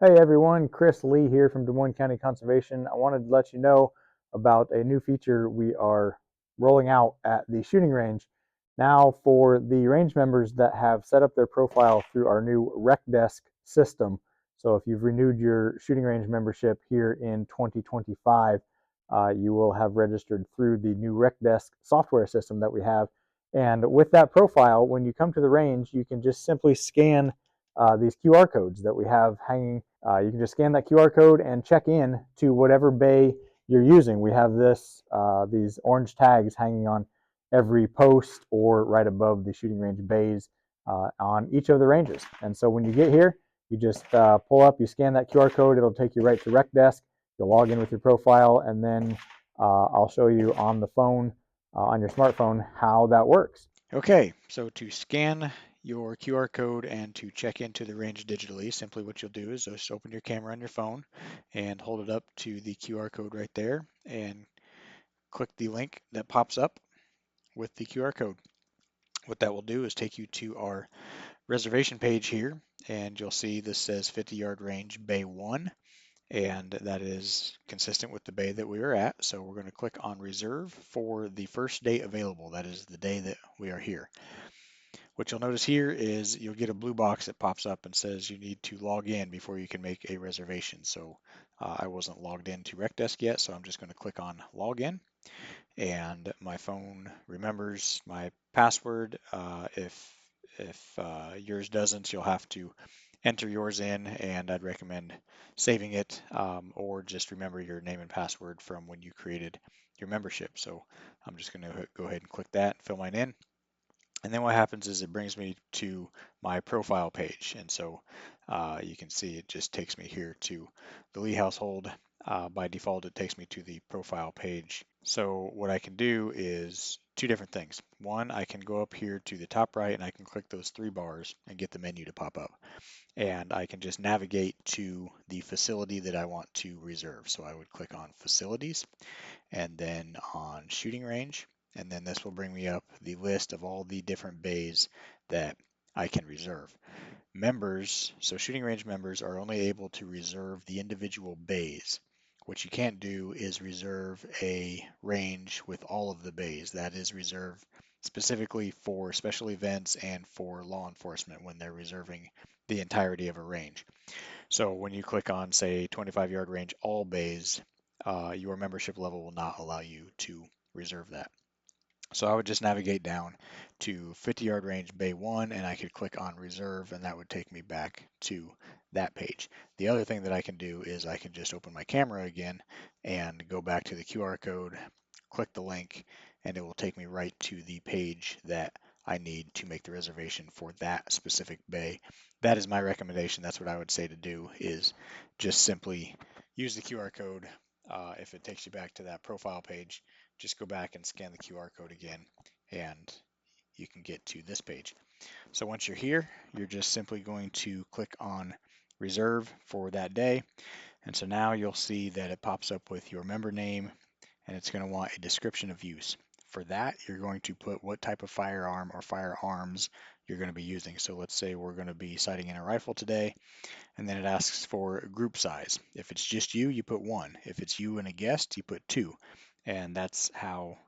Hey everyone, Chris Lee here from Des Moines County Conservation. I wanted to let you know about a new feature we are rolling out at the shooting range. Now, for the range members that have set up their profile through our new Rec Desk system, so if you've renewed your shooting range membership here in 2025, you will have registered through the new Rec Desk software system that we have. And with that profile, when you come to the range, you can just simply scan these QR codes that we have hanging. You can just scan that QR code and check in to whatever bay you're using. We have these orange tags hanging on every post or right above the shooting range bays on each of the ranges. And so when you get here, you just pull up, you scan that QR code, it'll take you right to Rec Desk. You'll log in with your profile, and then I'll show you on the phone, on your smartphone, how that works. Okay, so to scan your QR code and to check into the range digitally, simply what you'll do is just open your camera on your phone and hold it up to the QR code right there and click the link that pops up with the QR code. What that will do is take you to our reservation page here, and you'll see this says 50-yard range Bay 1, and that is consistent with the bay that we are at. So we're going to click on reserve for the first date available. That is the day that we are here. What you'll notice here is you'll get a blue box that pops up and says you need to log in before you can make a reservation. So I wasn't logged into RecDesk yet, so I'm just going to click on login, and my phone remembers my password. If yours doesn't, you'll have to enter yours in, and I'd recommend saving it, or just remember your name and password from when you created your membership. So I'm just going to go ahead and click that, fill mine in. And then what happens is it brings me to my profile page. And so you can see it just takes me here to the Lee household. By default, it takes me to the profile page. So what I can do is two different things. One, I can go up here to the top right and I can click those three bars and get the menu to pop up. And I can just navigate to the facility that I want to reserve. So I would click on facilities and then on shooting range. And then this will bring me up the list of all the different bays that I can reserve. Members, so shooting range members are only able to reserve the individual bays. What you can't do is reserve a range with all of the bays. That is reserved specifically for special events and for law enforcement when they're reserving the entirety of a range. So when you click on, say, 25-yard range, all bays, your membership level will not allow you to reserve that. So I would just navigate down to 50-yard range bay 1 and I could click on reserve and that would take me back to that page. The other thing that I can do is I can just open my camera again and go back to the QR code, click the link, and it will take me right to the page that I need to make the reservation for that specific bay. That is my recommendation. That's what I would say to do is just simply use the QR code. If it takes you back to that profile page, just go back and scan the QR code again and you can get to this page. So once you're here, you're just simply going to click on reserve for that day. And so now you'll see that it pops up with your member name and it's going to want a description of use. For that, you're going to put what type of firearm or firearms you're going to be using. So let's say we're going to be sighting in a rifle today, and then it asks for group size. If it's just you, you put 1. If it's you and a guest, you put 2. And that's how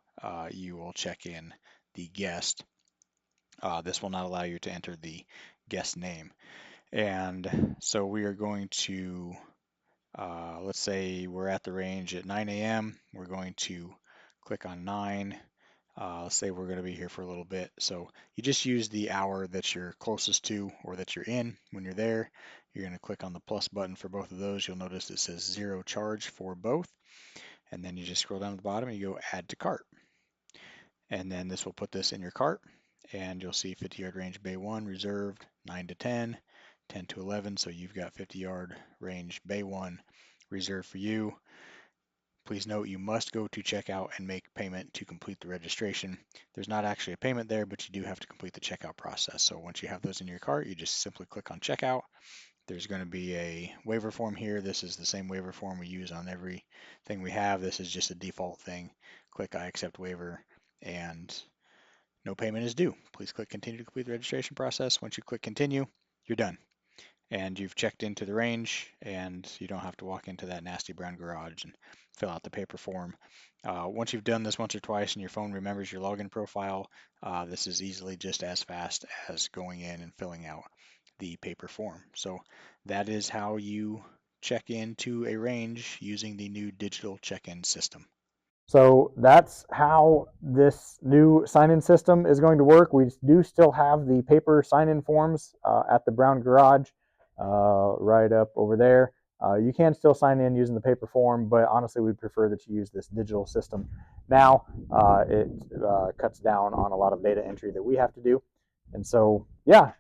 you will check in the guest. This will not allow you to enter the guest name. And so we are going to, let's say we're at the range at 9 a.m. We're going to click on 9. Let's say we're going to be here for a little bit. So you just use the hour that you're closest to or that you're in when you're there. You're going to click on the plus button for both of those. You'll notice it says 0 charge for both. And then you just scroll down to the bottom and you go add to cart. And then this will put this in your cart. And you'll see 50-yard range bay 1 reserved 9 to 10, 10 to 11. So you've got 50-yard range bay 1 reserved for you. Please note you must go to checkout and make payment to complete the registration. There's not actually a payment there, but you do have to complete the checkout process. So once you have those in your cart, you just simply click on checkout. There's going to be a waiver form here. This is the same waiver form we use on everything we have. This is just a default thing. Click I accept waiver and no payment is due. Please click continue to complete the registration process. Once you click continue, you're done. and you've checked into the range, and you don't have to walk into that nasty brown garage and fill out the paper form. Once you've done this once or twice and your phone remembers your login profile, this is easily just as fast as going in and filling out the paper form. So that is how you check into a range using the new digital check-in system. So that's how this new sign-in system is going to work. We do still have the paper sign-in forms at the Brown Garage right up over there. You can still sign in using the paper form, but honestly, we prefer that you use this digital system. Now, it cuts down on a lot of data entry that we have to do. And so, yeah,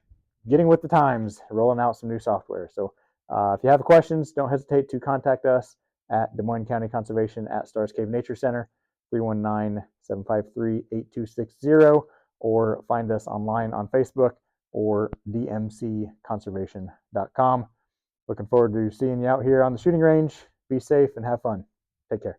getting with the times, rolling out some new software. So if you have questions, don't hesitate to contact us at Des Moines County Conservation at Stars Cave Nature Center, 319-753-8260, or find us online on Facebook or dmcconservation.com. Looking forward to seeing you out here on the shooting range. Be safe and have fun. Take care.